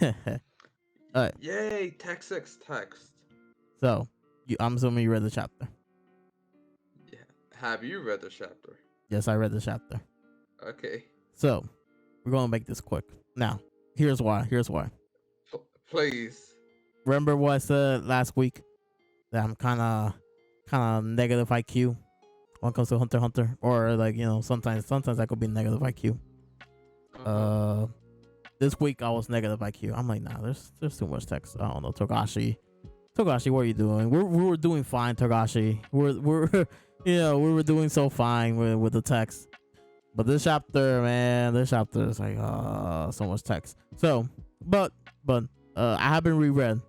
Alright, Yay, text. so I'm assuming you read the chapter. Yeah. Have you read the chapter? Yes, I read the chapter. Okay. So we're gonna make this quick. Now, here's why. Please. Remember what I said last week that I'm kind of negative IQ when it comes to Hunter x Hunter, or like sometimes I could be negative IQ. Uh-huh. Uh, this week I was negative IQ. I'm like, nah, there's too much text. I don't know, Togashi, what are you doing? We were doing fine, Togashi. We're we were doing so fine with the text. But this chapter, man, is like so much text. So, but I haven't reread,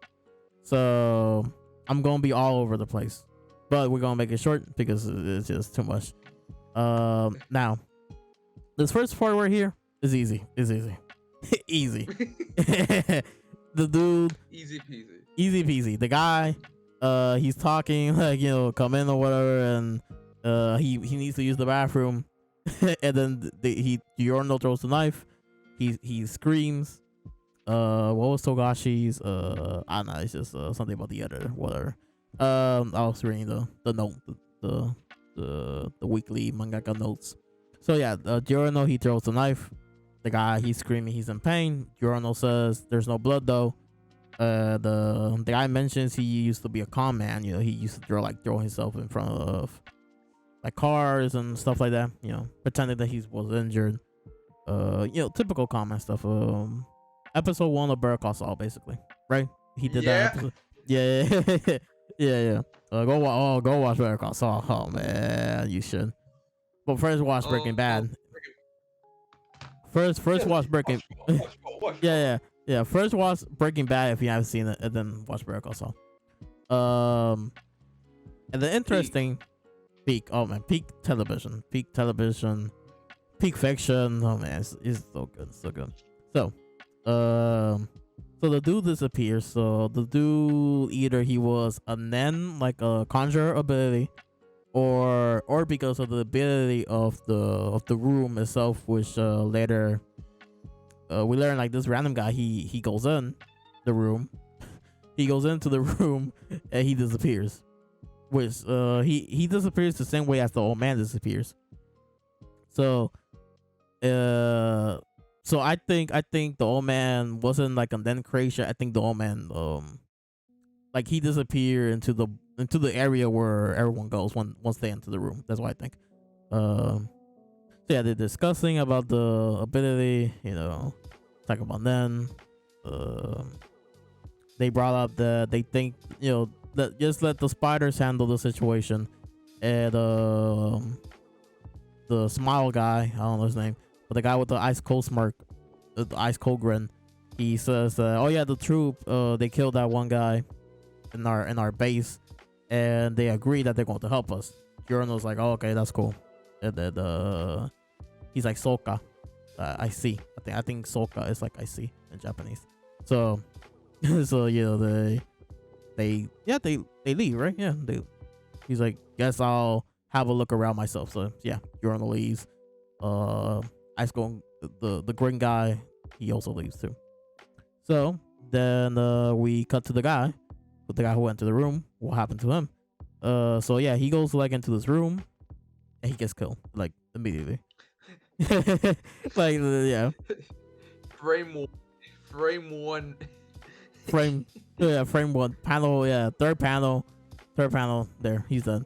so I'm gonna be all over the place. But we're gonna make it short because it's just too much. Now this first part right here is easy. Easy. The dude, Easy peasy. easy peasy. The guy, he's talking like come in or whatever, and he needs to use the bathroom, and then the urinal throws the knife. He screams. What was Togashi's? I don't know. It's just something about the editor, whatever. I was reading the note, the weekly mangaka notes. So yeah, Giorno, he throws the knife. The guy, he's screaming, he's in pain. Giorno says there's no blood though. The guy mentions he used to be a con man. He used to throw himself in front of like cars and stuff like that. Pretending that he was injured. Typical con man stuff. Episode 1 of Better Call Saul, basically, right? He did that episode. Yeah. Yeah. Go watch Better Call Saul. Oh man, you should. But first watch Breaking Bad. First watch Breaking. Watch. Yeah. First watch Breaking Bad if you haven't seen it, and then watch Better Call Saul. And the interesting peak. Oh man, peak television, peak fiction. Oh man, it's so good, so good. So the dude disappears. So the dude, either he was a nen, like a conjure ability, or because of the ability of the room itself, which later we learn like this random guy, he goes in the room, he goes into the room and he disappears, which he disappears the same way as the old man disappears. So so I think the old man wasn't like a then creation. I think the old man like he disappeared into the area where everyone goes once they enter the room. That's what I think. So yeah, they're discussing about the ability, talking about then. They brought up that they think, that just let the spiders handle the situation. And the smile guy, I don't know his name, but the guy with the ice cold smirk, the ice cold grin, he says, "Oh yeah, the troop, they killed that one guy in our base, and they agree that they're going to help us." Yurino's like, "Oh, okay, that's cool." And then he's like, "Soka, I see." I think Soka is like I see in Japanese. So so they leave, right? Yeah, he's like, "Guess I'll have a look around myself." So yeah, Yurino leaves. Ice Cold, the green guy, he also leaves too. So then we cut to the guy who went to the room. What happened to him? So yeah, he goes like into this room and he gets killed like immediately. Like yeah, Frame one. frame one panel, yeah, third panel there, he's done.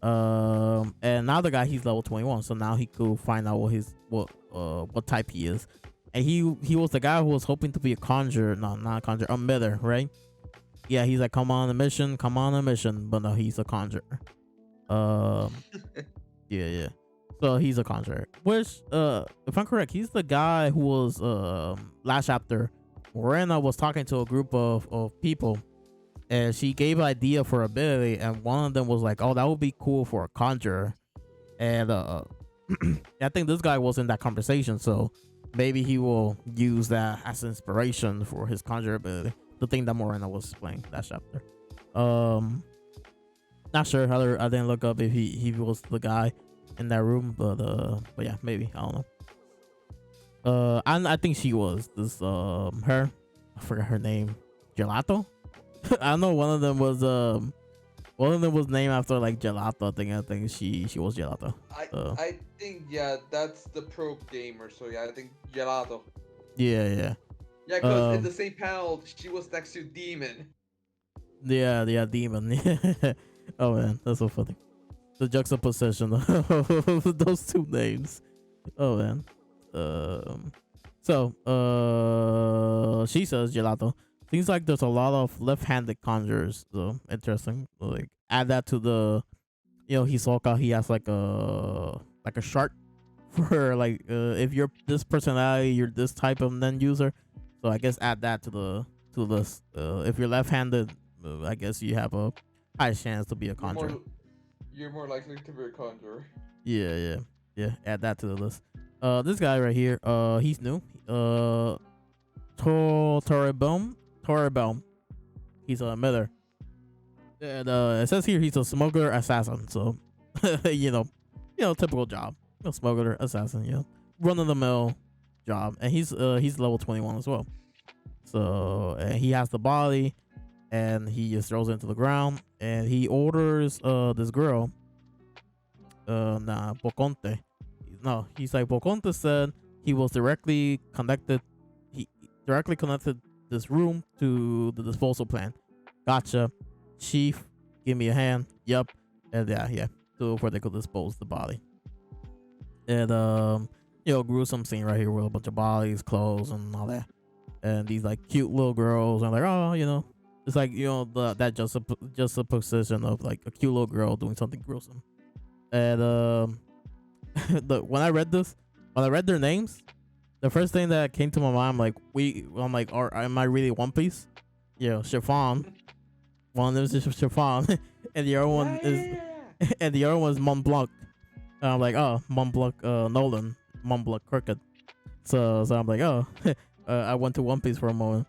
And now the guy, he's level 21, so now he could find out what type he is. And he was the guy who was hoping to be a conjurer, no, not a conjurer, a emitter, right? Yeah, he's like, come on a mission, but no, he's a conjurer. Yeah. So he's a conjurer, which if I'm correct, he's the guy who was last chapter Morena was talking to a group of people, and she gave an idea for ability, and one of them was like, "Oh, that would be cool for a conjurer." And I think this guy was in that conversation, so maybe he will use that as inspiration for his conjure ability. The thing that Morena was playing that chapter. Not sure. I didn't look up if he was the guy in that room, but yeah, maybe, I don't know. And I think she was this her I forgot her name. Gelato. I know one of them was named after like gelato. I think she was gelato. I think yeah, that's the pro gamer. So yeah, I think Gelato. Yeah. Yeah, cause in the same panel she was next to Demon. Yeah, demon. Oh man, that's so funny. The juxtaposition of those two names. Oh man. So she says gelato. Seems like there's a lot of left-handed conjurers. So interesting. Like add that to the, Hisoka. He has like a chart for like if you're this personality, you're this type of end user. So I guess add that to the list. If you're left-handed, I guess you have a high chance to be a conjurer. You're more likely to be a conjurer. Yeah. Add that to the list. This guy right here, he's new. Toribelm. He's a miller. And it says here he's a smuggler assassin. So, typical job. Smuggler assassin. Run of the mill job, and he's level 21 as well. So, and he has the body, and he just throws it into the ground, and he orders this girl. Boconte. No, he's like Boconte said he was directly connected. He directly connected this room to the disposal plant. Gotcha, chief. Give me a hand. Yep. And yeah. So before they could dispose the body. And gruesome scene right here with a bunch of bodies, clothes, and all that. And these like cute little girls, and like, it's like that just a position of like a cute little girl doing something gruesome. And when I read their names, the first thing that came to my mind, am I really One Piece? Yeah, Chiffon. One of them is Chiffon, and the other one is, and the other one is Mont Blanc. And I'm like, oh, Mont Blanc, Nolan, Mont Blanc Crooked. So I'm like, oh, I went to One Piece for a moment,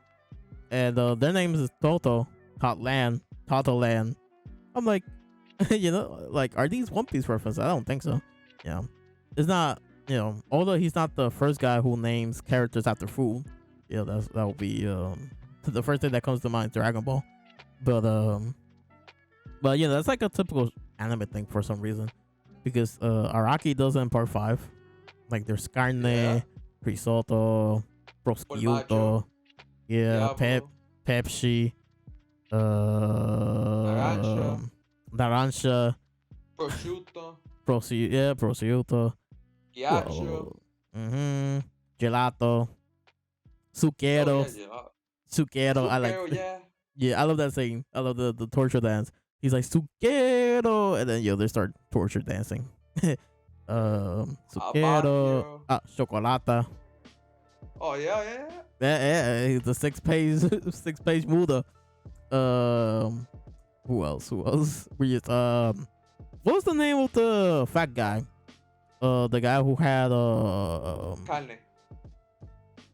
and their names is Toto Land. I'm like, are these One Piece references? I don't think so. It's not. Although he's not the first guy who names characters after food. That will be the first thing that comes to mind, Dragon Ball. But that's like a typical anime thing for some reason, because Araki does it in part 5. Like there's carne, risotto, prosciutto, Pepsi, naranja, prosciutto, Ghiaccio. Gelato, suqueros, suquero. I like. Yeah, I love that saying. I love the torture dance. He's like suquero, and then they start torture dancing. Suquero, chocolata. Oh yeah. Yeah. The six page Muda. Who else? We just what was the name of the fat guy? The guy who had Carne.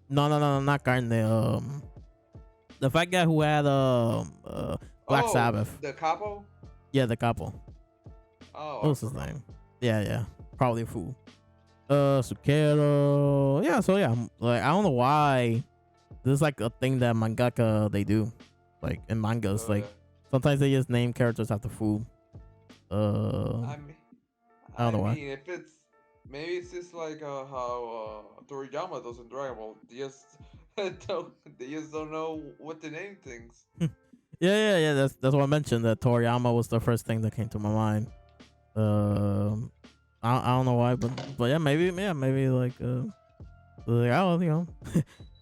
No, not carne. The fat guy who had Black Sabbath. The capo. Yeah, the capo. Oh, what was his name? Yeah, probably a fool. Suquero. Yeah, so yeah, like I don't know why. This is like a thing that mangaka they do, like in mangas. Sometimes they just name characters after food. I don't know why. If it's maybe it's just like how Toriyama does in Dragon Ball. They just don't know what to name things. Yeah. That's what I mentioned. That Toriyama was the first thing that came to my mind. I don't know why, but yeah, maybe like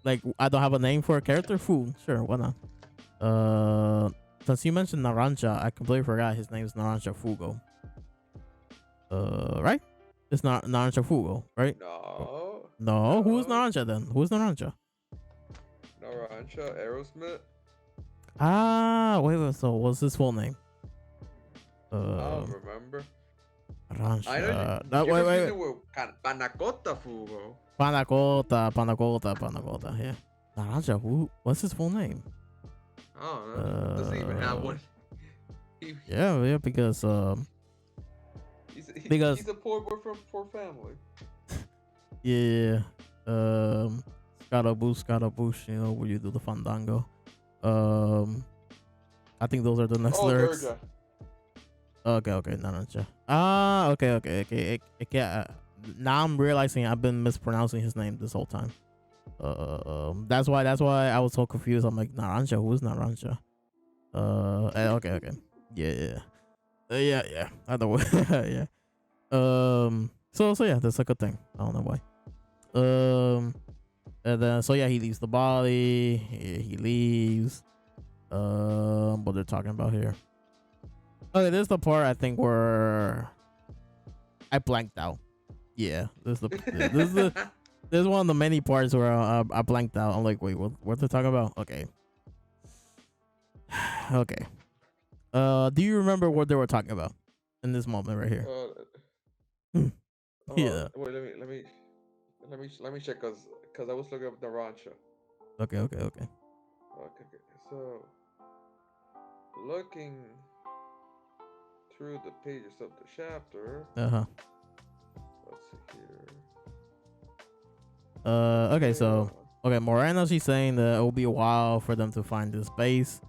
like I don't have a name for a character. Food, sure, why not? Since you mentioned Naranja, I completely forgot his name is Naranja Fugo. Right? It's not Naranja Fugo, right? No. Who's Naranja then? Who's Naranja? Naranja Aerosmith. Wait. So what's his full name? I don't remember. Naranja. Wait. Panacota Fugo. Panacota. Yeah. Naranja. What's his full name? Oh, doesn't even have one. Yeah, because he's a poor boy from poor family. Yeah. Scaramouche, you know, where you do the fandango. I think those are the next Oh, lyrics. Georgia. Okay, Naranja. Okay. Now I'm realizing I've been mispronouncing his name this whole time. That's why I was so confused. I'm like, Naranja, who's Naranja? Okay. Yeah. I know. Yeah. So yeah, that's a good thing. I don't know why. And then so yeah, he leaves the body. He leaves. What they're talking about here. Okay, this is the part I think where I blanked out. Yeah, this is one of the many parts where I blanked out. I'm like, wait, what they talking about? Okay. Okay. Do you remember what they were talking about in this moment right here? Yeah. Wait, let me check, cause I was looking up the rancho. Okay. Okay. So looking through the pages of the chapter. Uh-huh. Let's see here. Okay, so Morena, she's saying that it will be a while for them to find this base.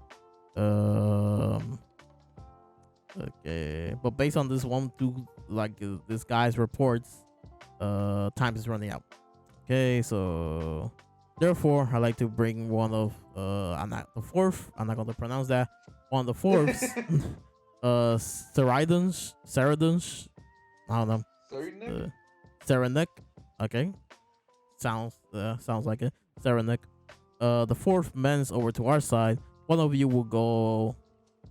Okay, but based on this one, two, like this guy's reports, time is running out. Okay, so therefore, I like to bring one of I'm not the fourth. I'm not gonna pronounce that. One of the fourths, Saradons. I don't know. Serenek. Okay, sounds like it. Serenek. The fourth man's over to our side. One of you will go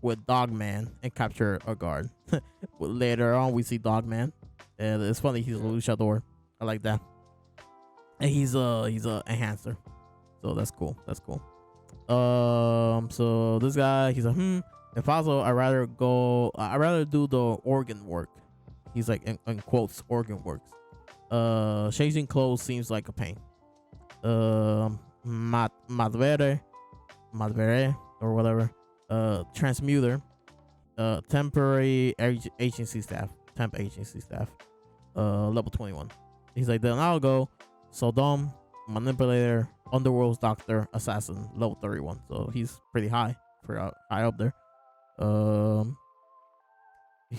with Dogman and capture a guard. Later on, we see Dogman, and it's funny he's a luchador. I like that, and he's a enhancer, so that's cool. So this guy, he's like, if possible, I'd rather do the organ work. He's like in quotes, organ works. Changing clothes seems like a pain. Madvere or whatever. Transmuter. Temporary agency staff. Temp agency staff. Level 21. He's like, then I'll go Sodom, manipulator, underworld's doctor, assassin, level 31. So he's pretty high high up there.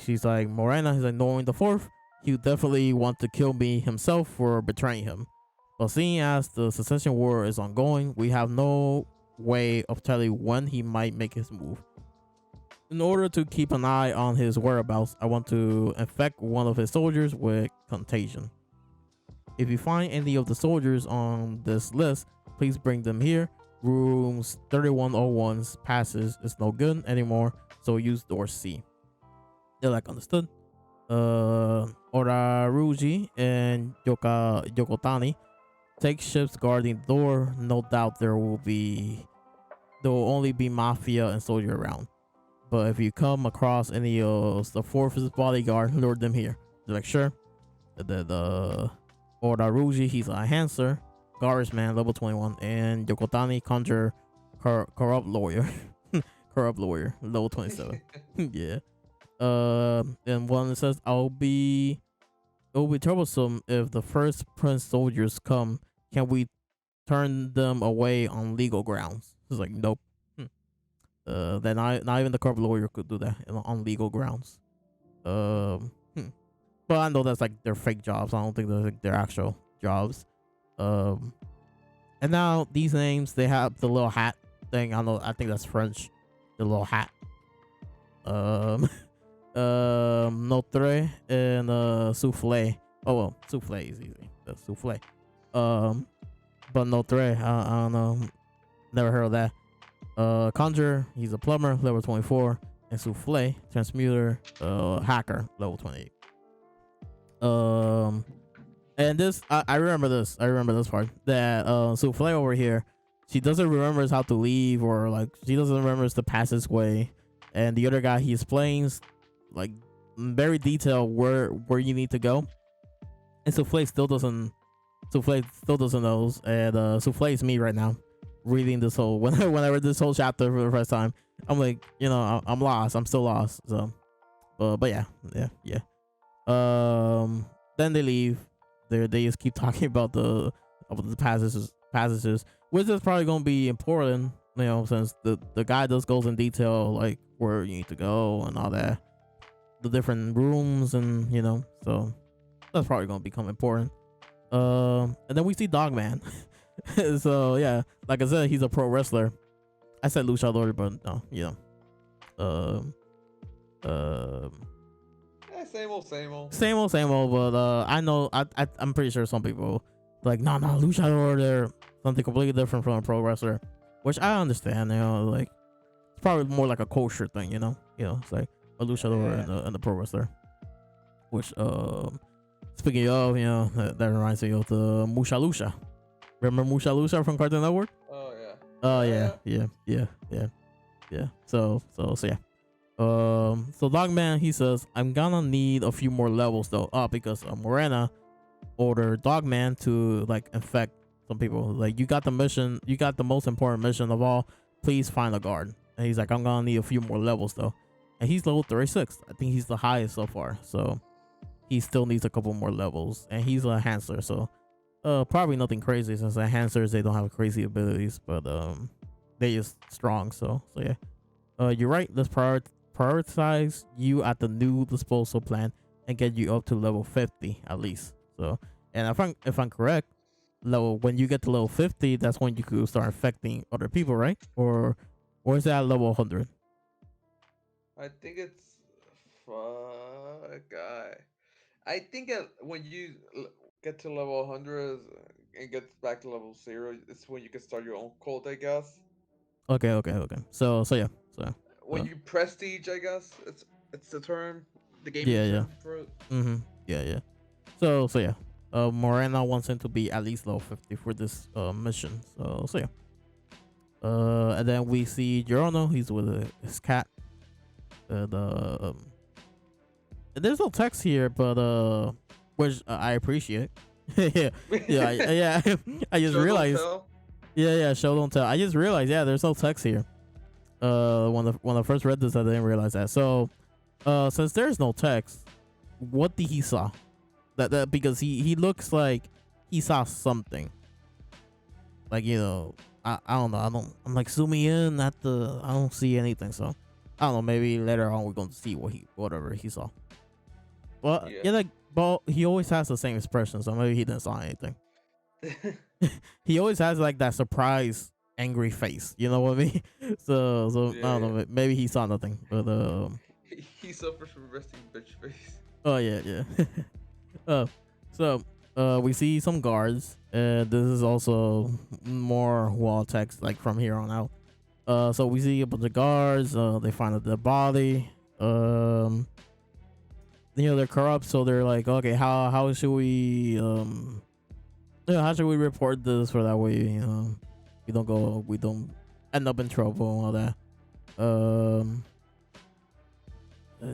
She's like, Morena, he's like, knowing the fourth, he would definitely want to kill me himself for betraying him. But seeing as the succession war is ongoing, we have no way of telling when he might make his move. In order to keep an eye on his whereabouts, I want to infect one of his soldiers with contagion. If you find any of the soldiers on this list, please bring them here. Rooms 3101's passes is no good anymore, so use door C. They're like, understood. Oraruji and Yokotani take ships guarding the door. No doubt there will only be mafia and soldier around. But if you come across any of the force's bodyguard, lure them here. They're like, sure. The Oraruji, he's a enhancer, guardsman, level 21, and Yokotani, conjure, corrupt lawyer, level 27. Yeah. And one says, it will be troublesome if the first prince soldiers come. Can we turn them away on legal grounds? It's like, nope. Then not even the corrupt lawyer could do that on legal grounds. But I know that's like their fake jobs. I don't think they're like their actual jobs. And now these names, they have the little hat thing. I think that's French. The little hat. Notre and souffle. Oh well, souffle is easy. That's souffle. But Notre, I don't know. Never heard of that. Conjure, he's a plumber, level 24, and souffle, transmuter, hacker, level 28. And this, I remember this. I remember this part. That souffle over here, she doesn't remember how to leave, or like she doesn't remember the passageway. And the other guy, he explains like very detailed where you need to go. And souffle still doesn't know. And souffle is me right now, reading this whole when I read this whole chapter for the first time. I'm like, I'm lost. I'm still lost. So, but yeah. Then they leave. They just keep talking about the passages, which is probably gonna be important, since the guy just goes in detail like where you need to go and all that, the different rooms, and so that's probably gonna become important. And then we see Dogman. So yeah, like I said, he's a pro wrestler. I said luchador, but no, um, Same old, same old. same old. But I know, I'm pretty sure some people like, no, luchador, they're something completely different from a pro wrestler, which I understand. Like it's probably more like a culture thing. It's like a luchador and a pro wrestler. Which speaking of, that reminds me of the Musha Lucha. Remember Musha Lucha from Cartoon Network? Oh yeah. Oh yeah. So yeah. So Dogman, he says, I'm gonna need a few more levels though. Because Morena ordered Dogman to like infect some people. Like, you got the mission, you got the most important mission of all. Please find a guard. And he's like, I'm gonna need a few more levels though. And he's level 36. I think he's the highest so far. So he still needs a couple more levels. And he's a Hansler, so probably nothing crazy, since the Hansers, they don't have crazy abilities, but they just strong. So yeah. You're right. Let's prioritize you at the new disposal plan and get you up to level 50 at least. So, and if I'm correct, when you get to level 50, that's when you could start infecting other people, right? Or is that level 100? I think it's fuck. I think when you get to level 100 and get back to level 0, it's when you can start your own cult, I guess. Okay. So yeah. When you prestige, I guess it's the term, the gaming yeah. term for it. Yeah. So yeah. Morena wants him to be at least level 50 for this mission. So yeah. And then we see Gerono. He's with his cat. And there's no text here, but which I appreciate. yeah. I just realized. Yeah. Show don't tell. I just realized. Yeah, there's no text here. When I first read this, I didn't realize that. So, since there's no text, what did he saw? That because he looks like he saw something. Like, I don't know. I'm like zooming in at I don't see anything. So I don't know. Maybe later on we're going to see whatever he saw. Well, but he always has the same expression. So maybe he didn't saw anything. He always has like that surprise angry face, you know what I mean? So I don't know, maybe he saw nothing, but he suffers from resting bitch face. Oh yeah. So we see some guards, and this is also more wall text like from here on out. So we see a bunch of guards. They find a dead body. They're corrupt, so they're like, okay, how should we how should we report this for that way we don't end up in trouble and all that.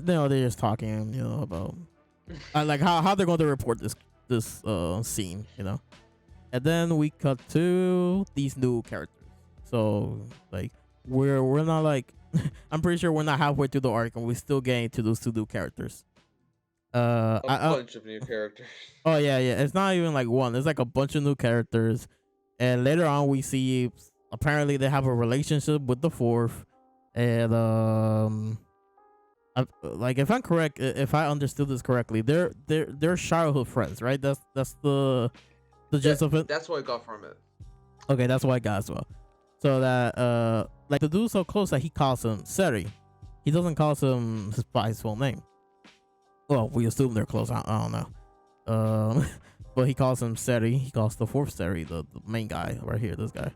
They're just talking, about like how they're going to report this scene, and then we cut to these new characters. So like we're not like I'm pretty sure we're not halfway through the arc and we're still getting to those two new characters. A bunch of new characters. Oh yeah. It's not even like one. It's like a bunch of new characters, and later on we see apparently they have a relationship with the fourth, and like if I'm correct, if I understood this correctly, they're childhood friends, right? That's the gist of it. That's what I got from it. Okay, that's what I got as well. So that like the dude's so close that he calls him Seri. He doesn't call him by his full name. Well, we assume they're close. I don't know. But he calls him Seri. He calls the fourth Seri, the main guy right here. This guy.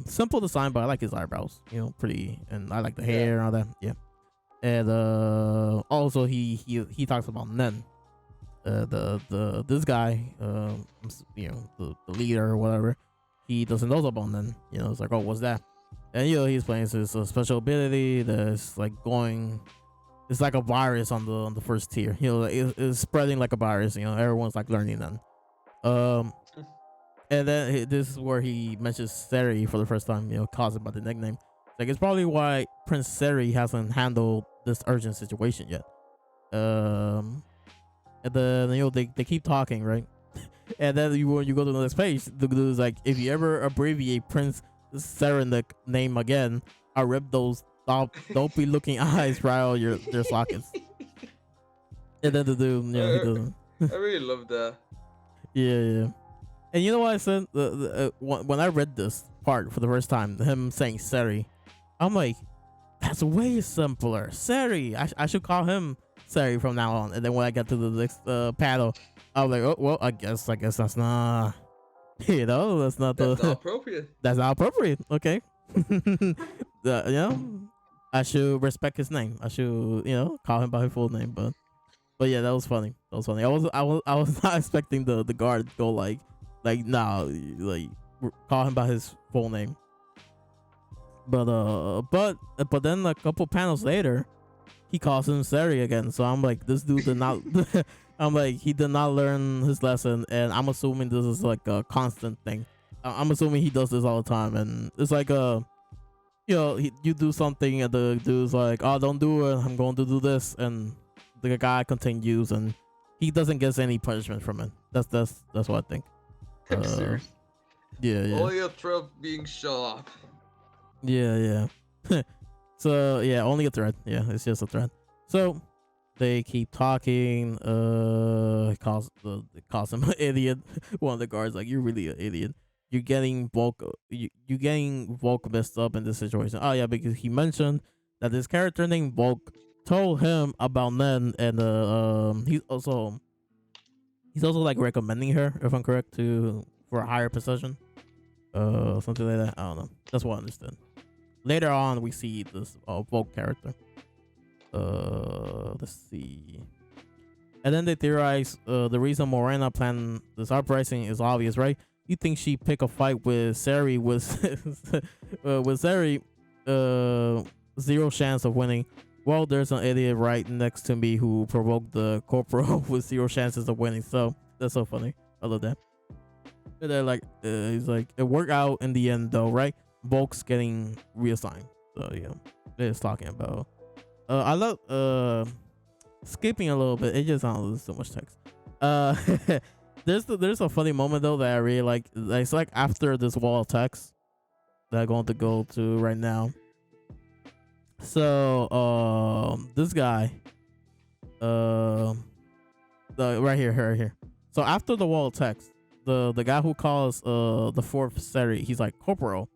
Simple design, but I like his eyebrows. Pretty, and I like the hair and all that. Yeah. And also he talks about Nen. This guy, the leader or whatever. He doesn't know about Nen. It's like, oh, what's that? And he's playing his special ability that's like going. It's like a virus on the first tier. It's spreading like a virus. Everyone's like learning them. And then this is where he mentions Seri for the first time. Calls him by the nickname. Like, it's probably why Prince Seri hasn't handled this urgent situation yet. And then they keep talking, right? And then when you go to the next page, the dude's like, if you ever abbreviate Prince Serendic name again, I'll rip those dopey looking eyes right out your sockets. And then the dude, he doesn't. I really love that. Yeah. And you know what I said? When I read this part for the first time, him saying Seri, I'm like, that's way simpler. Seri. I should call him Seri from now on. And then when I get to the next panel, I was like, oh well, I guess that's not, that's not That's not appropriate. That's not appropriate. Okay. I should respect his name. I should call him by his full name. But yeah, that was funny. I was not expecting the guard to go like nah, like call him by his full name. But then a couple panels later, he calls him Seri again. So I'm like, this dude did not. I'm like, he did not learn his lesson, and I'm assuming this is like a constant thing. I'm assuming he does this all the time, and it's like you do something, and the dude's like, oh, don't do it. I'm going to do this, and the guy continues, and he doesn't get any punishment from it. That's what I think. Yeah. Only a threat being shut up. Yeah. So yeah, only a threat. Yeah, it's just a threat. So they keep talking. It calls him an idiot. One of the guards like, you're really an idiot. You're getting Volk messed up in this situation. Oh yeah, because he mentioned that this character named Volk told him about Nen, and he's also like recommending her, if I'm correct, for a higher position. Something like that. I don't know. That's what I understood. Later on, we see this Volk character. Let's see. And then they theorize the reason Morena planned this uprising is obvious, right? You think she pick a fight with Seri with Seri, 0 chance of winning. Well, there's an idiot right next to me who provoked the corporal with 0 chances of winning. So that's so funny. I love that. And they're like, he's like, it worked out in the end though, right? Volk's getting reassigned. So yeah, it's talking about. I love skipping a little bit. It just sounds so much text. There's a funny moment though that I really like. It's like after this wall of text that I'm going to go to right now. So this guy, right here. So after the wall of text, the guy who calls the fourth Seri, he's like, Corporal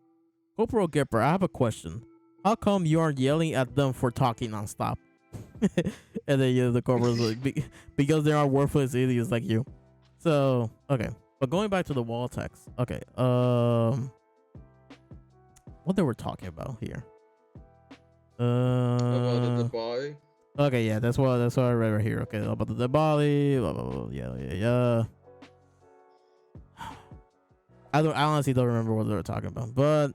Gipper, I have a question. How come you aren't yelling at them for talking nonstop? And then the corporal's like, because they are worthless idiots like you. So okay, but going back to the wall text. Okay, what they were talking about here? About the body. Okay, yeah, that's what I read right here. Okay, about the body. Blah, blah, blah, yeah. I honestly don't remember what they were talking about, but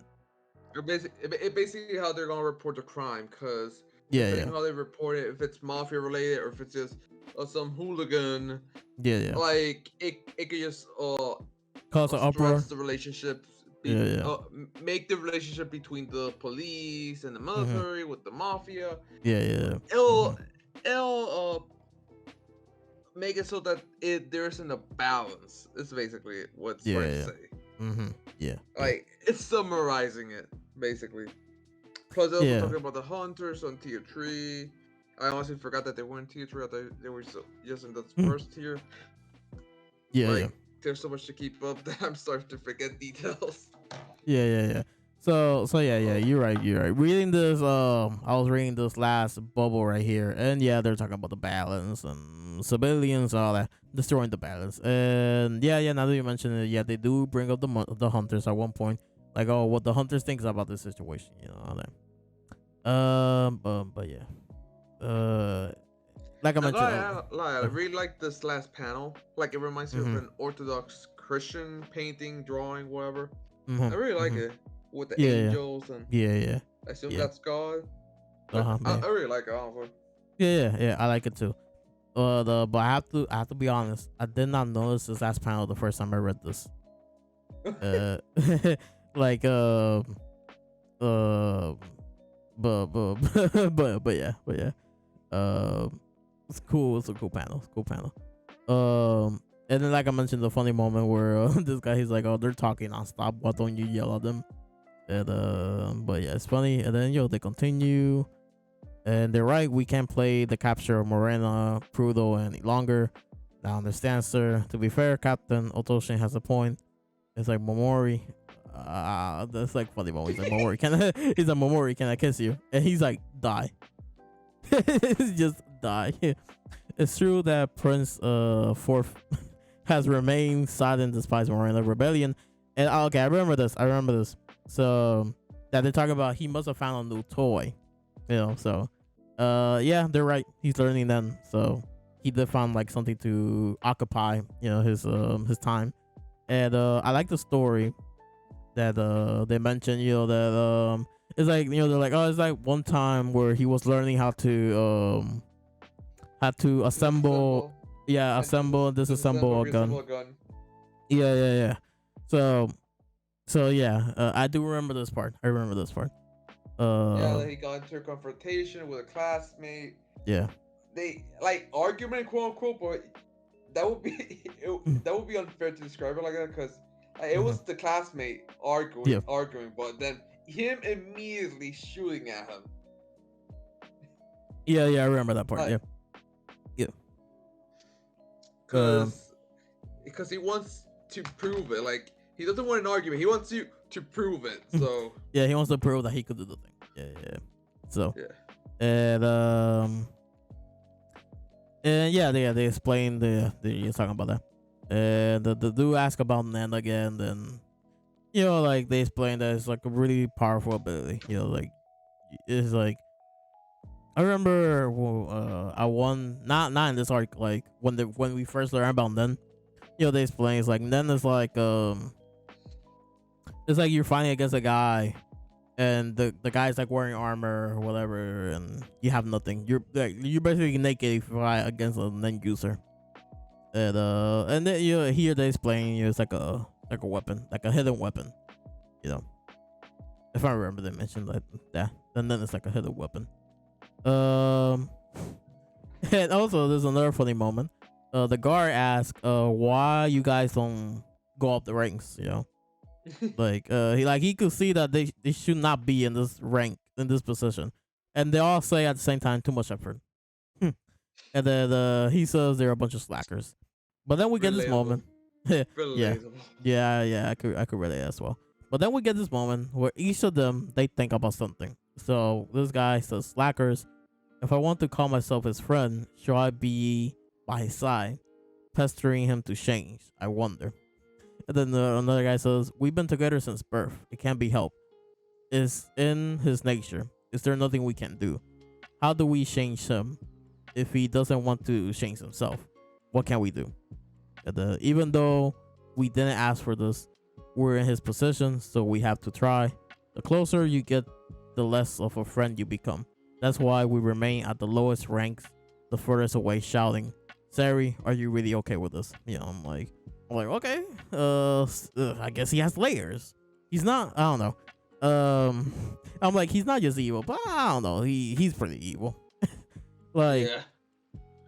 It basically how they're gonna report the crime, cause how they report it, if it's mafia related or if it's just some hooligan. Yeah. Like it could just cause an uproar. The relationships. Make the relationship between the police and the military with the mafia. Yeah. It'll make it so that there isn't a balance. It's basically what's trying to say. Yeah. Like it's summarizing it basically. Plus, they're also talking about the hunters on tier 3. I honestly forgot that they were in tier 3. I thought they were just in the first tier. Yeah. There's so much to keep up that I'm starting to forget details. Yeah. So yeah, you're right. Reading this, I was reading this last bubble right here, and yeah, they're talking about the balance and civilians, all that, destroying the balance. And yeah. Now that you mention it, yeah, they do bring up the hunters at one point, like, oh, what the hunters thinks about this situation, all that. But yeah, like I mentioned, I really like this last panel. Like it reminds me of an Orthodox Christian painting, drawing, whatever. I really like it with the angels and yeah. I assume that's God. I really like it. Honestly. Yeah. I like it too. But I have to be honest. I did not notice this last panel the first time I read this. But yeah. It's cool. It's a cool panel. And then, like I mentioned, the funny moment where this guy, he's like, "Oh, they're talking nonstop. Why don't you yell at them?" And but yeah, it's funny. And then they continue, and they're right. We can't play the capture of Morena Prudo any longer. I understand, sir. To be fair, Captain Otoshin has a point. It's like Momori. That's like funny moment. He's like, Momori, he's like, Momori, can I kiss you? And he's like, die. Just die. It's true that Prince Fourth has remained silent despite Morena rebellion. And okay, I remember this. So that they're talking about he must have found a new toy. So yeah, they're right. He's learning then. So he did find like something to occupy, his time. And I like the story that they mentioned, that it's like, they're like, oh, it's like one time where he was learning how to assemble, assemble and disassemble a gun. Yeah. So yeah, I do remember this part. That he got into a confrontation with a classmate. Yeah. They like argument, quote unquote, but that would be that would be unfair to describe it like that, because it was the classmate arguing, but then him immediately shooting at him. Yeah, I remember that part. Yeah. Because he wants to prove it. Like, he doesn't want an argument. He wants you to prove it. So yeah, he wants to prove that he could do the thing. Yeah. So and yeah, they explain you're talking about that. And the dude asked about Nan again, then like they explained that it's like a really powerful ability. Like it's like I remember I won not in this arc, like when we first learned about Nen, they explain it's like Nen is like it's like you're fighting against a guy and the guy's like wearing armor or whatever and you have nothing. You're basically naked if you fight against a Nen user. And then here they explain it's like a weapon, like a hidden weapon. If I remember, they mentioned that. And then it's like a hidden weapon. And also there's another funny moment. The guard asked, why you guys don't go up the ranks, like he could see that they should not be in this rank, in this position, and they all say at the same time, too much effort. And then he says they're a bunch of slackers. But then we get this moment. Yeah, I could relate as well. But then we get this moment where each of them, they think about something. So this guy says, slackers, if I want to call myself his friend, should I be by his side, pestering him to change? I wonder. And then another guy says, we've been together since birth. It can't be helped. It's in his nature. Is there nothing we can do? How do we change him if he doesn't want to change himself? What can we do? And even though we didn't ask for this, we're in his position, so we have to try. The closer you get, the less of a friend you become. That's why we remain at the lowest ranks, the furthest away, shouting, Sari, are you really okay with this? I'm like, okay. I guess he has layers. He's not, I don't know. I'm like, he's not just evil, but I don't know. He's pretty evil. Yeah,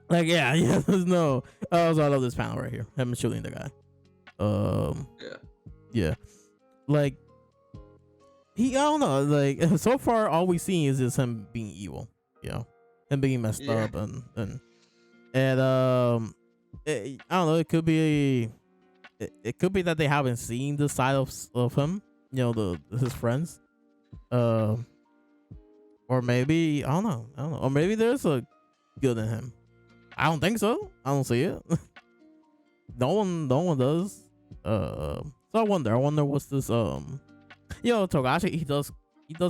there's no. Also, I love this panel right here. Him shooting the guy. Yeah. Like, I don't know. Like, so far, all we've seen is just him being evil. Him being messed up and I don't know. It could be. It could be that they haven't seen the side of him. His friends. Or maybe I don't know. Or maybe there's a good in him. I don't think so. I don't see it. No one does. So I wonder what's this Togashi, he does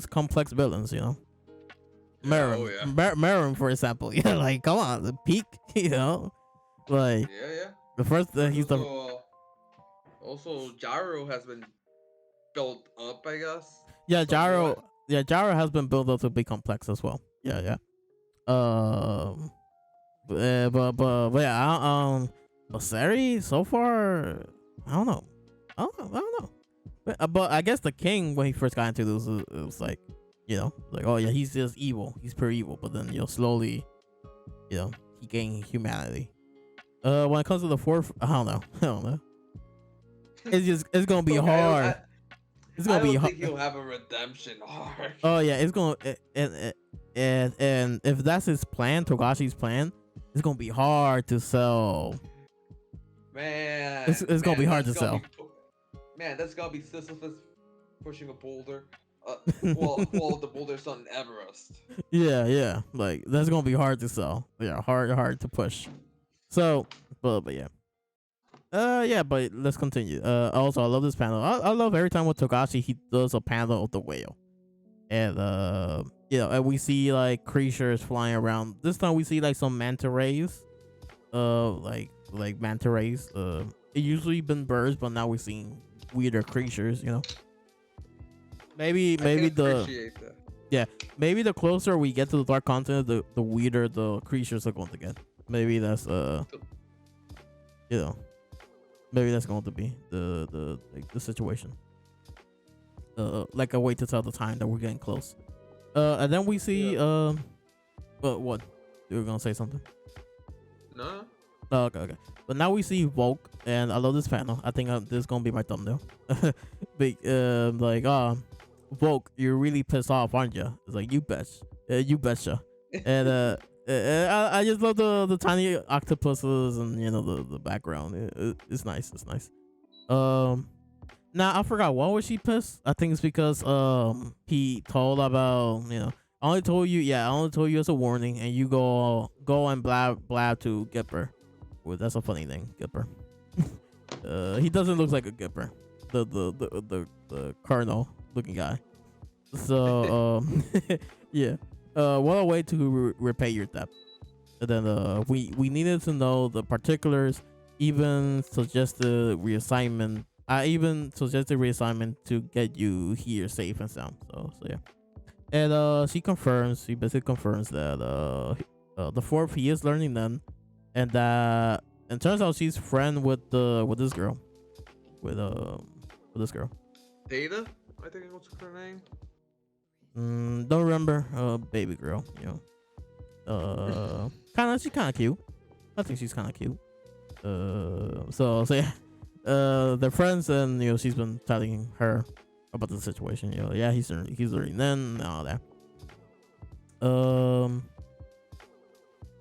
complex villains, Marin, for example. Like, come on, the peak, like the first he's the also Jaro has been built up, I guess. Jaro has been built up to be complex as well. But yeah, but Sari so far, I don't know. But I guess the king, when he first got into this, it was like, like, oh yeah, he's just evil. He's pure evil. But then slowly, he gained humanity. When it comes to the fourth, I don't know. I don't know. It's gonna be Okay, hard. It's I gonna be don't hard. think he'll have a redemption arc. Oh yeah, it's gonna and if that's his plan, Togashi's plan, it's gonna be hard to sell. Man, It's gonna be hard to sell. Man, that's gotta be Sisyphus pushing a boulder. Well, the boulder's on Everest. Yeah, like that's gonna be hard to sell. Yeah, hard to push. So, but yeah. Yeah, but let's continue. Also, I love this panel. I love every time with Togashi he does a panel of the whale, and and we see like creatures flying around. This time we see like some manta rays, like manta rays. It usually been birds, but now we're seeing weirder creatures. Maybe maybe the closer we get to the dark continent, the weirder the creatures are going to get. Maybe that's maybe that's going to be the situation. Like a way to tell the time that we're getting close. And then we see but what? You were gonna say something? No. Oh, okay. But now we see Volk, and I love this panel. I think this is gonna be my thumbnail. Volk, you're really pissed off, aren't you? It's like you betcha. And I just love the tiny octopuses and the background. It's nice. It's nice. Now I forgot why was she pissed. I think it's because he told about I only told you as a warning, and you go and blab to Gipper. Well, that's a funny thing, Gipper. He doesn't look like a Gipper, the colonel looking guy. So yeah. What a way to repay your debt. And then we needed to know the particulars. Even suggested reassignment. I even suggested reassignment to get you here safe and sound. So yeah. And she basically confirms that the fourth he is learning then, and that and turns out she's friend with this girl, with this girl. Data, I think what's her name. Don't remember. Baby girl, she's kind of cute. I think she's kind of cute. So yeah. They're friends, and she's been telling her about the situation. Yeah, he's learning then and all that.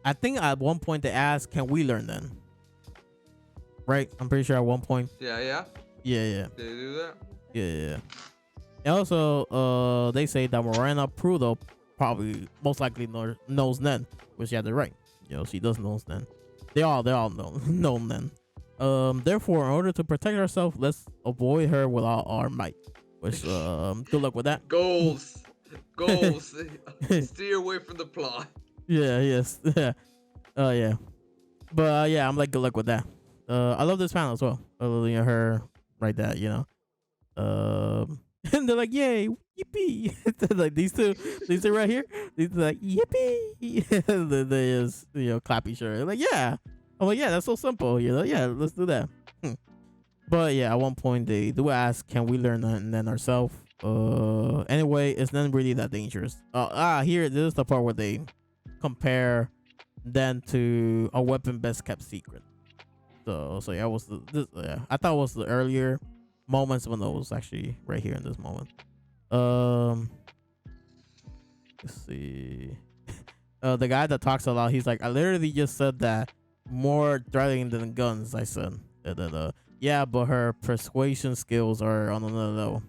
I think at one point they asked, "Can we learn then?" Right? I'm pretty sure at one point. Yeah. Yeah. Did they do that? Yeah. And also, they say that Morena Prudo probably most likely knows Nen, which yeah, they're right. She does know Nen. They all know Nen. Therefore, in order to protect ourselves, let's avoid her with all our might. Which good luck with that. Goals. Steer away from the plot. Yeah. Yes. Yeah. But yeah, I'm like good luck with that. I love this panel as well. I love her right there. And they're like, yay, yippee. Like these two right here, these are like yippee. They just clap each other. Like, yeah. I'm like, yeah, that's so simple. Yeah, let's do that. But yeah, at one point they do ask, can we learn Nen ourselves? Anyway, it's not really that dangerous. Here, this is the part where they compare Nen to a weapon best kept secret. So yeah, I thought it was the earlier moments, when it was actually right here in this moment. Let's see. The guy that talks a lot, he's like, I literally just said that more threatening than guns. I said, and then yeah, but her persuasion skills are on another level.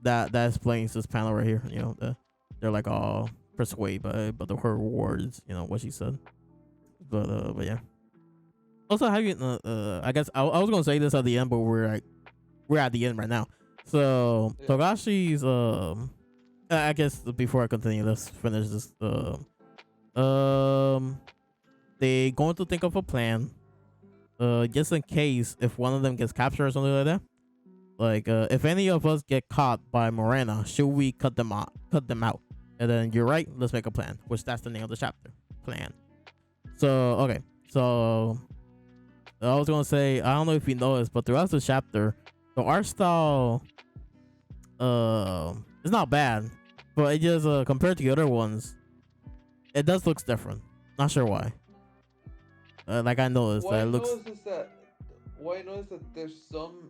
That explains this panel right here. They're like all persuade by her words. What she said. But yeah. Also, how you? I guess I was gonna say this at the end, but we're at the end right now. So yeah. Togashi's I guess before I continue, let's finish this. They going to think of a plan. Just in case if one of them gets captured or something like that. Like if any of us get caught by Morena, should we cut them out? And then you're right. Let's make a plan. Which that's the name of the chapter. Plan. So okay. So I was gonna say, I don't know if you noticed, but throughout the chapter, the art style it's not bad, but it just compared to the other ones, it does looks different. Not sure why. Like I noticed What that I it looks. noticed is that what I noticed that there's some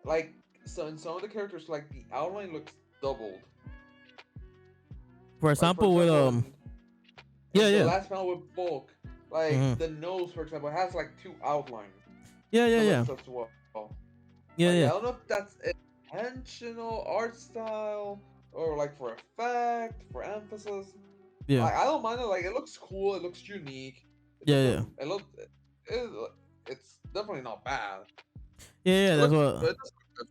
like so in some of the characters like the outline looks doubled. For Like for example, with example yeah, in the yeah, last panel with Bulk, like mm-hmm. the nose for example has like two outlines. Yeah, yeah, The yeah, lips as well. yeah, Like I yeah, don't know if that's intentional art style or like for effect, for emphasis. yeah, I don't mind it. Like it looks cool. It looks unique. It yeah, doesn't. yeah, It looks. It, it's definitely not bad. yeah, yeah. It That's looks. what. It does look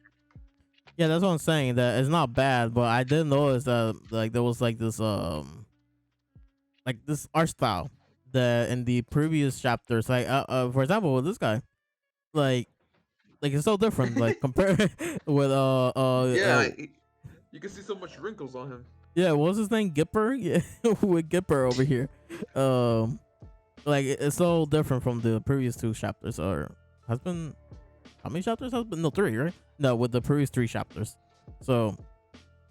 Yeah, that's what I'm saying. That it's not bad, but I did notice that like there was like this art style that in the previous chapters, like for example with this guy, like it's so different. good. Like compared with Yeah, you can see so much wrinkles on him. yeah, what was his name? Gipper? Yeah, with Gipper over here. Um, like it's so different from the previous two chapters. Or has been how many chapters has been? No, three, right? No, with the previous three chapters. So,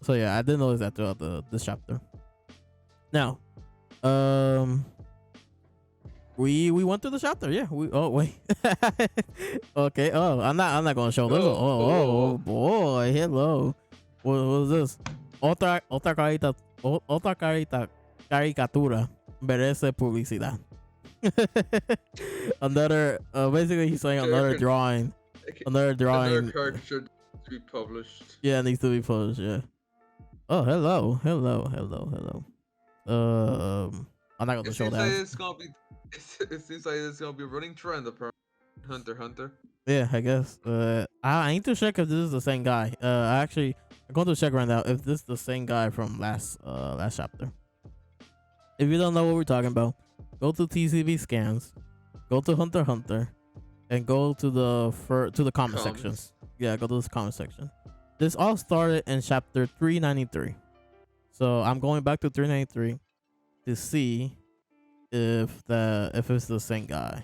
so yeah, I didn't notice that throughout this chapter. Now, um, we went through the chapter. Yeah. We oh wait. Okay. Oh, I'm not gonna show this. Oh boy. Hello. What is this? Otra caricatura merece publicidad. Another basically he's saying another drawing. Another Another drawing. caricature to be published. Yeah, needs to be published. Yeah. Oh, hello. I'm not gonna It show seems like that. it's gonna be. It seems like it's gonna be a running trend. Apparently, Hunter x Hunter. Yeah, I guess. I need to check if this is the same guy. I'm going to check right now if this is the same guy from last chapter. If you don't know what we're talking about, go to TCB scans, go to Hunter x Hunter, and go to the comment sections. Yeah, go to this comment section. This all started in chapter 393. So I'm going back to 393 to see if it's the same guy.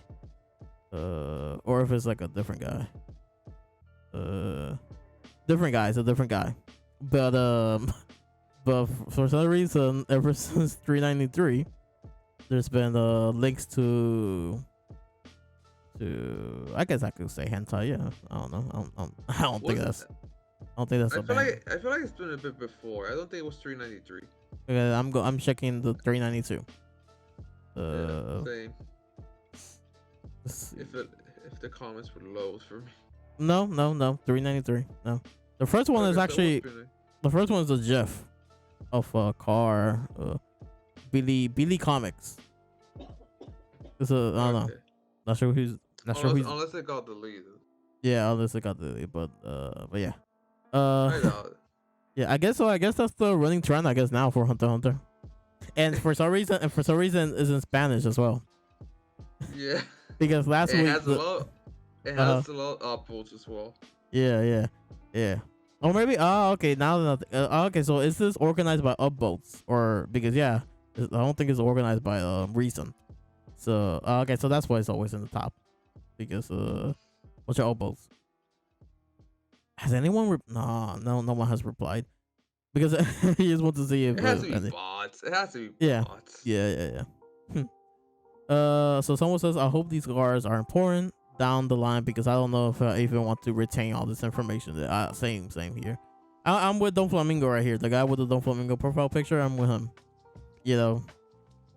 Or if it's like a different guy. Different guy. It's a different guy. But but for some reason, ever since 393, there's been links to I guess I could say hentai. Yeah, I don't know. I don't think that's I a feel band. like it's been a bit before. I don't think it was 393. Okay, I'm checking the 392. Same. Let's see. If the comments were low for me. No, 393. No, the first one is actually the first one is a GIF of a car. Billy Comics. It's a I don't know. Not sure who's. Unless it got deleted. Yeah, unless it got deleted. But yeah. I doubt it. Yeah, I guess so. I guess that's the running trend. I guess now for Hunter x Hunter, and for some reason, it's in Spanish as well. Yeah. Because last week it has a lot of upvotes as well. Yeah. Or maybe okay, now that okay, so is this organized by upvotes or because I don't think it's organized by reason. So okay, so that's why it's always in the top because what's your upvotes? Has anyone no one has replied because he just wants to see if it has to be bots. It has to be bots. Yeah. So someone says, I hope these cars are important down the line because I don't know if I even want to retain all this information. Same here. I'm with Don Flamingo right here. The guy with the Don Flamingo profile picture. I'm with him. You know,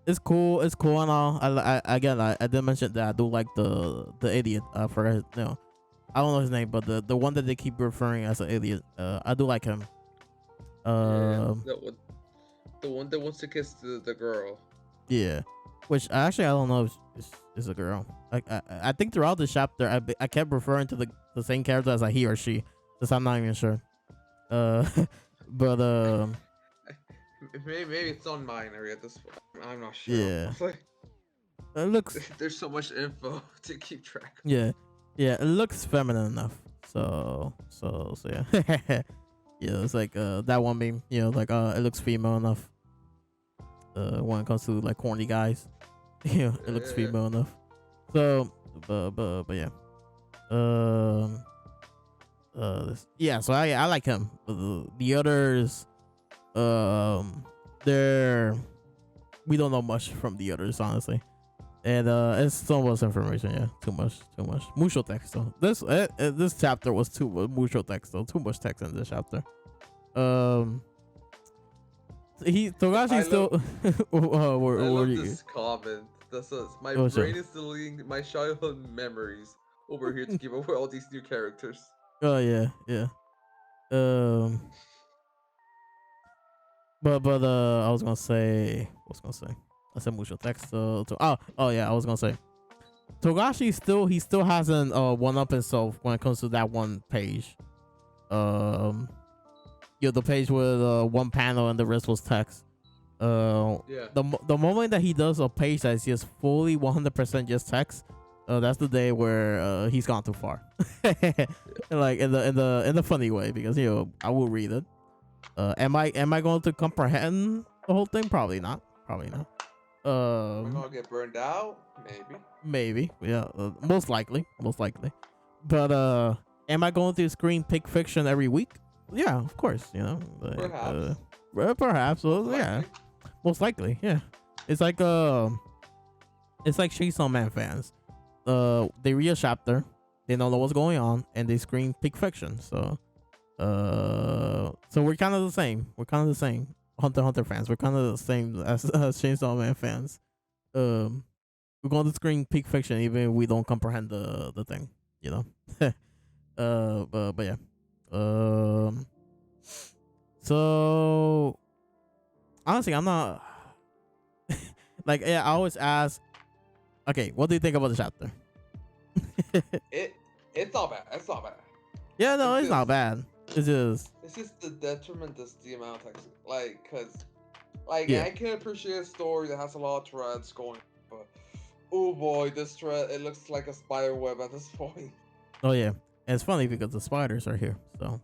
it's cool and all. I did mention that I do like the idiot. I forgot his, I don't know his name, but the one that they keep referring as an idiot. I do like him. The one that wants to kiss the girl. Yeah. Which actually I don't know if is a girl. I think throughout the chapter I kept referring to the same character as a he or she, since I'm not even sure. But maybe it's non-binary at this point. I'm not sure. Yeah. It's like, it looks. There's so much info to keep track of. Yeah. It looks feminine enough. So yeah. Yeah, it's like that one meme. Like it looks female enough. When it comes to like corny guys. It looks female enough. So, but yeah. So I like him. The others, we don't know much from the others, honestly. And it's so much information. Yeah, too much. Mucho texto. This chapter was mucho texto. Too much text in this chapter. Um, Togashi still. I love this comment. That says, "My brain is deleting my childhood memories over here to give away all these new characters." Oh yeah. But I was gonna say. I said mucho texto. Oh yeah. I was gonna say. Togashi still hasn't one up himself when it comes to that one page. The page with one panel and the rest was text. Yeah. The moment that he does a page that's just fully 100% just text, that's the day where he's gone too far. Like in the funny way, because I will read it. Am I going to comprehend the whole thing? Probably not. Am I gonna get burned out? Maybe. Yeah. Most likely. But am I going to screen pick fiction every week? Yeah, of course. Perhaps. Perhaps. Well, yeah. Most likely. Yeah. It's like Chainsaw Man fans. They read a chapter, they don't know what's going on, and they screen pick fiction. So we're kind of the same. Hunter x Hunter fans. We're kind of the same as Chainsaw Man fans. We're going to screen peak fiction even if we don't comprehend the thing, but yeah. So honestly, I'm not like, yeah, I always ask, okay, what do you think about the chapter? It's not bad. Yeah, no, it's not bad. It's just the detriment of the amount of text. Yeah. I can appreciate a story that has a lot of threads going, but oh boy, this thread, it looks like a spider web at this point. Oh yeah, and it's funny because the spiders are here. So.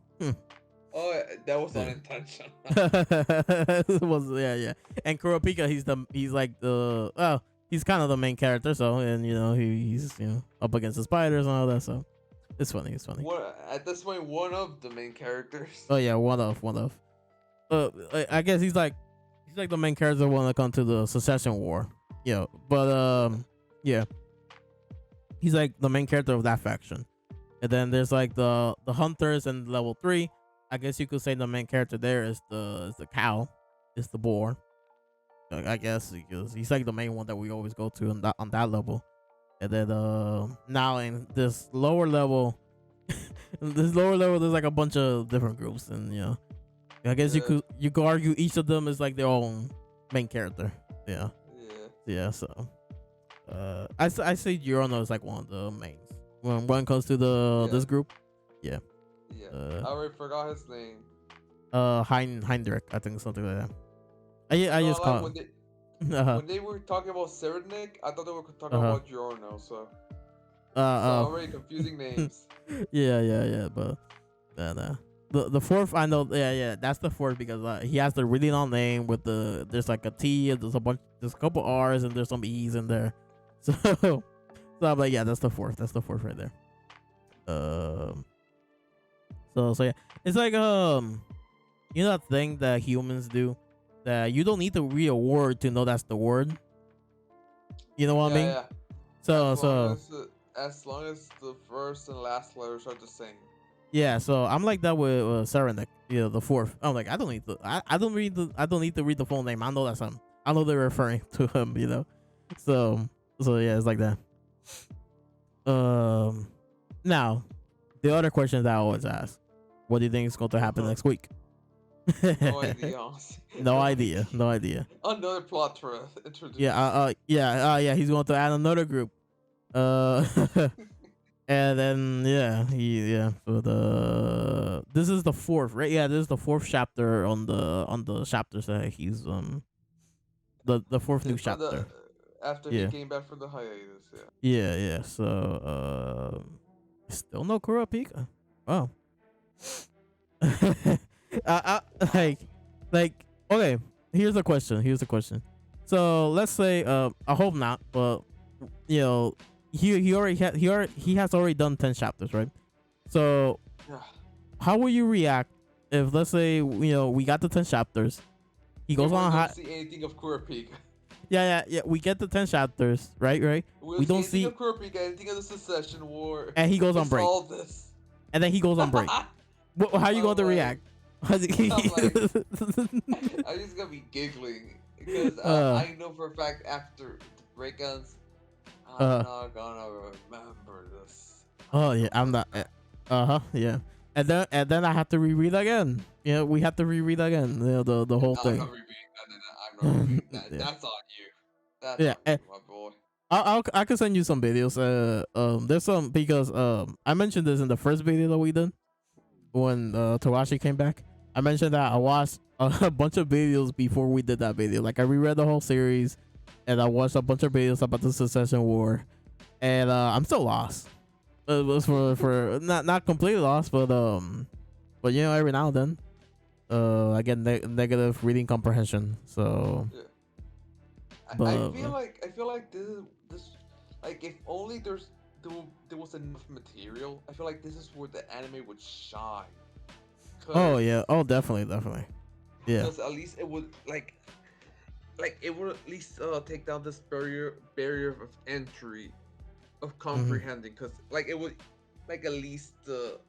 Oh, that was unintentional. It was, yeah. And Kurapika, he's kind of the main character. So, and he's up against the spiders and all that. So, it's funny. At this point, one of the main characters. Oh yeah, one of. I guess he's like the main character when it comes to the Succession War. Yeah, but yeah, he's like the main character of that faction. And then there's like the hunters and level 3. I guess you could say the main character there is the cow, is the boar. I guess because he's like the main one that we always go to on that level. And then now in this lower level, there's like a bunch of different groups, and I guess you could argue each of them is like their own main character. Yeah. So I say Giorno is like one of the mains when it comes to this group. Yeah. I already forgot his name. Heinrich, I think, something like that. I just call when they were talking about Cyrenaic, I thought they were talking about Giorno. So already confusing names. Yeah, but the fourth, I know. Yeah, that's the fourth because he has the really long name with there's like a T, and there's a couple R's, and there's some E's in there. So I'm like, yeah, that's the fourth right there. So yeah, it's like that thing that humans do, that you don't need to read a word to know that's the word. You know what I mean? Yeah. So as long as the first and last letters are the same. Yeah, so I'm like that with Cyrenaic, the fourth. I'm like, I don't need to read the full name. I know that's him. I know they're referring to him. So yeah, it's like that. Now, the other questions that I always ask: what do you think is going to happen next week? No idea, honestly. No idea. Another plot thread introduced. Yeah. He's going to add another group. And then so this is the fourth, right? Yeah, this is the fourth chapter on the chapters that he's the fourth new chapter. After he came back from the hiatus, Yeah. So still no Kurapika. Oh. like okay. Here's the question. So let's say I hope not, but he has already done 10 chapters, right? So how will you react if, let's say, we got the 10 chapters, he goes on don't see anything of Kurapika. yeah. We get the 10 chapters, right? We'll We see don't anything see, of Kurapika, anything of the Secession War. and he goes on Just break, all this. and then he goes on break. How you I'm going to like, react? I'm like, I'm just gonna be giggling because uh, I know for a fact after the breakdowns, I'm uh, not gonna remember this. oh I yeah, know I'm for not. a fact. Yeah. And then I have to reread again. Yeah, we have to reread again. The whole I'm not thing. repeating that. I'm not repeating that. Yeah, That's on you. That's yeah. on you, my boy. I can send you some videos. There's some because I mentioned this in the first video that we did when Togashi came back. I mentioned that I watched a bunch of videos before we did that video. Like I reread the whole series, and I watched a bunch of videos about the Secession War, and I'm still lost. It was for not completely lost, but every now and then, I get negative reading comprehension. So, Yeah. but I feel like this like if only there was enough material. I feel like this is where the anime would shine. oh Cause yeah, oh definitely, yeah. Cause at least it would like it would at least take down this barrier of entry of Hmm. comprehending. Cause like it would like at least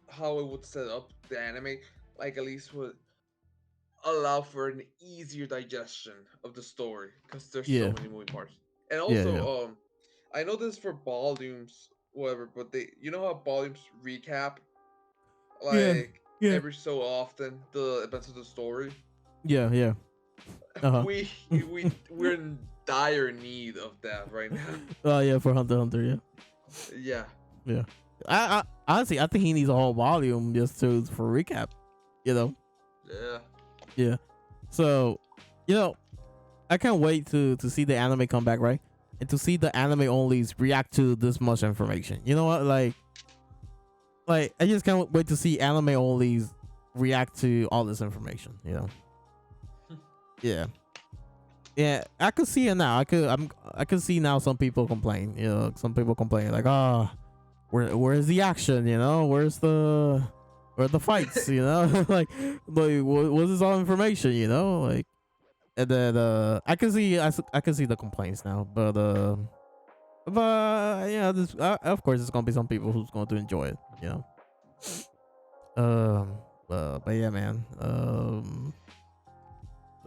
how it would set up the anime like at least would allow for an easier digestion of the story because there's so Yeah, many moving parts. And yeah, also, I know this for volumes, whatever, but you know how volumes recap yeah, like yeah, every so often the events of the story. yeah. Uh huh. We're in dire need of that right now. Oh yeah, for Hunter x Hunter, yeah, Yeah, yeah. I honestly, I think he needs a whole volume just to for recap. You know, yeah. yeah. So, you know, I can't wait to see the anime come back, right? And to see the anime onlys react to this much information. You know what? Like I just can't wait to see anime onlys react to all this information. You know? Yeah, yeah. I could see it now. I could see now some people complain. You know, some people complain like, oh, where's the action? You know, where are the fights? You know, like what is all information? You know, like. And then I can see the complaints now, but yeah, of course there's gonna be some people who's going to enjoy it, you know. But yeah, man.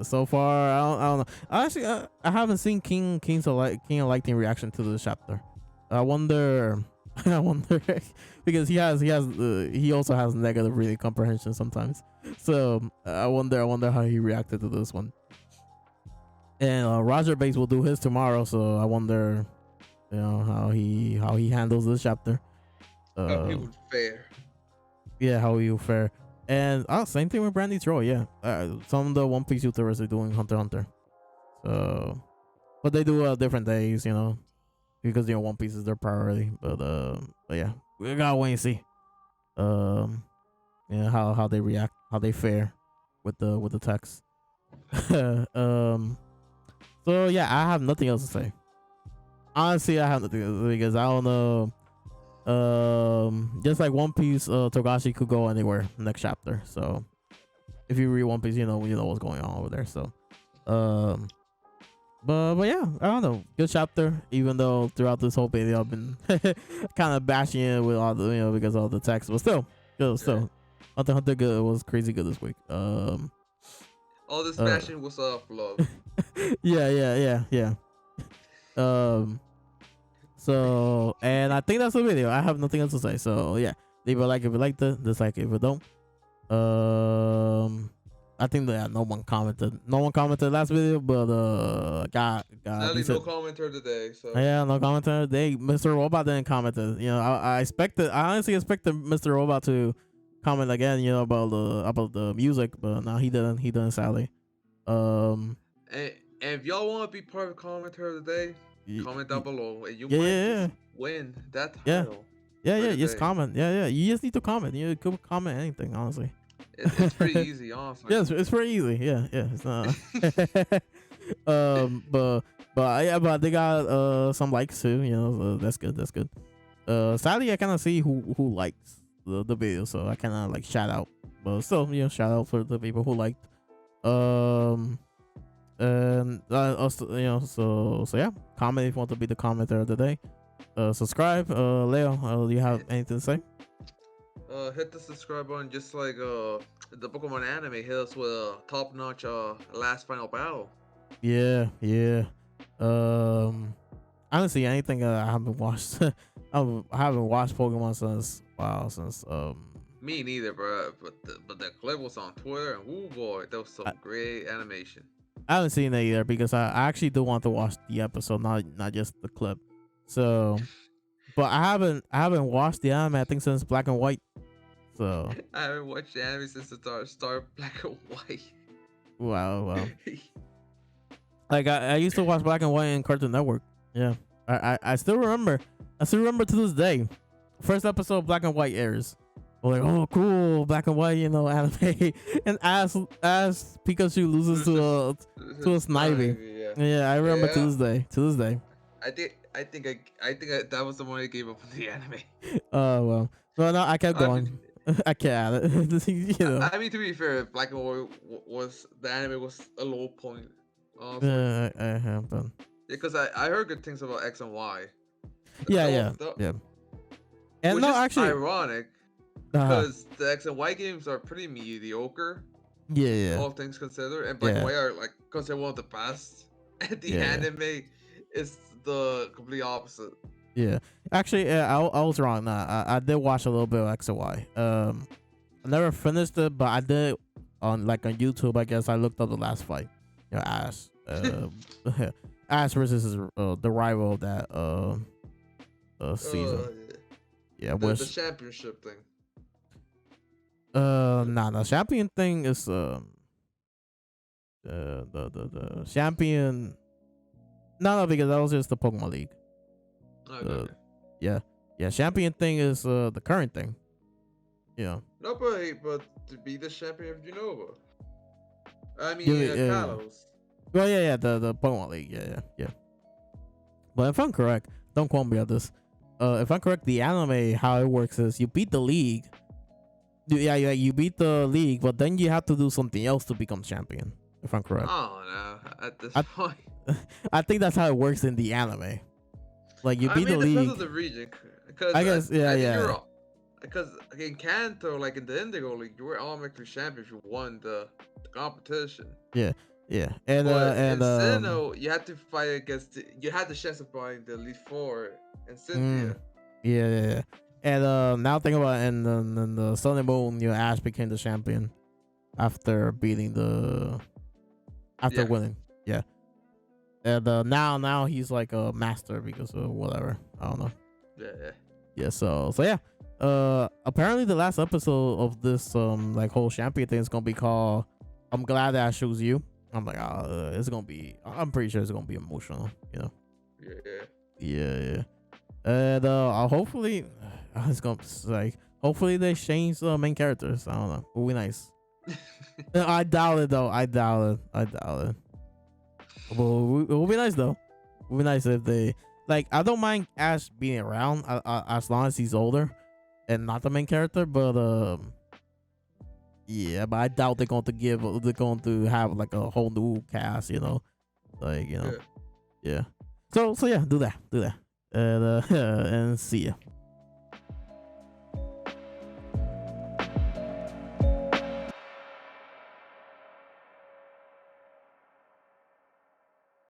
So far I don't know. Actually, I haven't seen King of Lightning reaction to this chapter. I wonder. I wonder because he also has negative reading comprehension sometimes. So I wonder how he reacted to this one. And Roger Bates will do his tomorrow, so I wonder, how he handles this chapter. How he Uh, would fare. yeah, how he will fare. And same thing with Brandy Troy. Yeah, some of the One Piece YouTubers are doing Hunter x Hunter. So, but they do different days, because One Piece is their priority. But yeah, we gotta wait and see. How they react, how they fare with the text. So yeah, I have nothing else to say. Honestly, I have nothing else because I don't know. Just like One Piece, Togashi could go anywhere next chapter. So if you read One Piece, you know what's going on over there. So, um, but yeah, I don't know. Good chapter. Even though throughout this whole video I've been kind of bashing it with all the because of all the text, but still, good. Still, Hunter x Hunter good was crazy good this week. All this Uh, bashing was off love. yeah. Um. So, and I think that's the video. I have nothing else to say. So yeah, leave a like if you liked it, dislike if you don't. I think that no one commented. No one commented last video, but got Sadly, no decent. commenter today. So Yeah, no commenter. Mr. Robot didn't comment it. I honestly expected Mr. Robot to comment again. About the music, but no, he didn't. He didn't. Sadly. Um. and if y'all want to be part of commenter today, y- comment down y- below, and you yeah, might yeah, just win that yeah, title for yeah. Just today. comment. Yeah. You just need to comment. You could comment anything, honestly. It's pretty easy, honestly. Yeah, it's pretty easy. Yeah. It's not. But they got some likes too. So that's good. That's good. Sadly, I kind of see who likes the video, so I kind of like shout out. But still, shout out for the people who liked. And also, so yeah. Comment if you want to be the commenter of the day. Subscribe. Leo, do you have anything to say? Hit the subscribe button, just like the Pokemon anime hit us with a top notch last final battle. Yeah. I don't see anything I haven't watched. I haven't watched Pokemon since. Me neither, bro. But the clip was on Twitter, and oh boy, that was some great animation. I haven't seen it either because I actually do want to watch the episode, not just the clip. So, but I haven't watched the anime I think since Black and White. So I haven't watched the anime since the start Black and White. Wow. Like I used to watch Black and White in Cartoon Network. Yeah, I still remember. I still remember to this day. First episode of Black and White airs. We're like, oh, cool, Black and White, anime. And as Pikachu loses to a Snivy. Yeah, I remember to this day. I think that was the one I gave up on the anime. Oh well, no, I kept going. I can't add it. I mean, to be fair, Black and White was the anime was a low point. I have done. Because I heard good things about X and Y. Yeah. And which no, is actually, ironic because the X and Y games are pretty mediocre. Yeah. All things considered, and Black and White are like considered one of the best. And the anime is the complete opposite. Yeah, actually, I was wrong. Nah, I did watch a little bit of X and Y. I never finished it, but I did on YouTube. I guess I looked up the last fight. Ash. Ash versus the rival of that season. Yeah, the championship thing. The champion thing is the champion. No, because that was just the Pokemon League. Okay. Yeah. Champion thing is the current thing. No, but to be the champion of Unova. I mean, Kalos. Well, yeah, the Pokemon League, yeah. But if I'm correct, don't quote me on this. If I'm correct, the anime how it works is you beat the league. You beat the league, but then you have to do something else to become champion. If I'm correct. Oh no! At this point, I think that's how it works in the anime. Like you beat the league. Because of the region. I guess, yeah. Because in Kanto, like in the Indigo League, you were automatically champion if you won the competition. Yeah. And in Sinnoh, you had to fight against. You had the chance of fighting the Elite Four and Cynthia. Yeah. And now think about it, in the Sun and Moon, Ash became the champion after beating winning. Yeah. And now he's like a master because of whatever. I don't know. Yeah. So yeah. Apparently the last episode of this whole champion thing is gonna be called "I'm Glad That I Chose You." I'm like, it's gonna be. I'm pretty sure it's gonna be emotional. Yeah. And hopefully, it's gonna hopefully they change the main characters. I don't know. It would be nice. I doubt it though. I doubt it. Well, it would be nice though. It would be nice if they I don't mind Ash being around as long as he's older and not the main character. But yeah, but I doubt they're going to have like a whole new cast. Yeah. So yeah, do that. And see ya.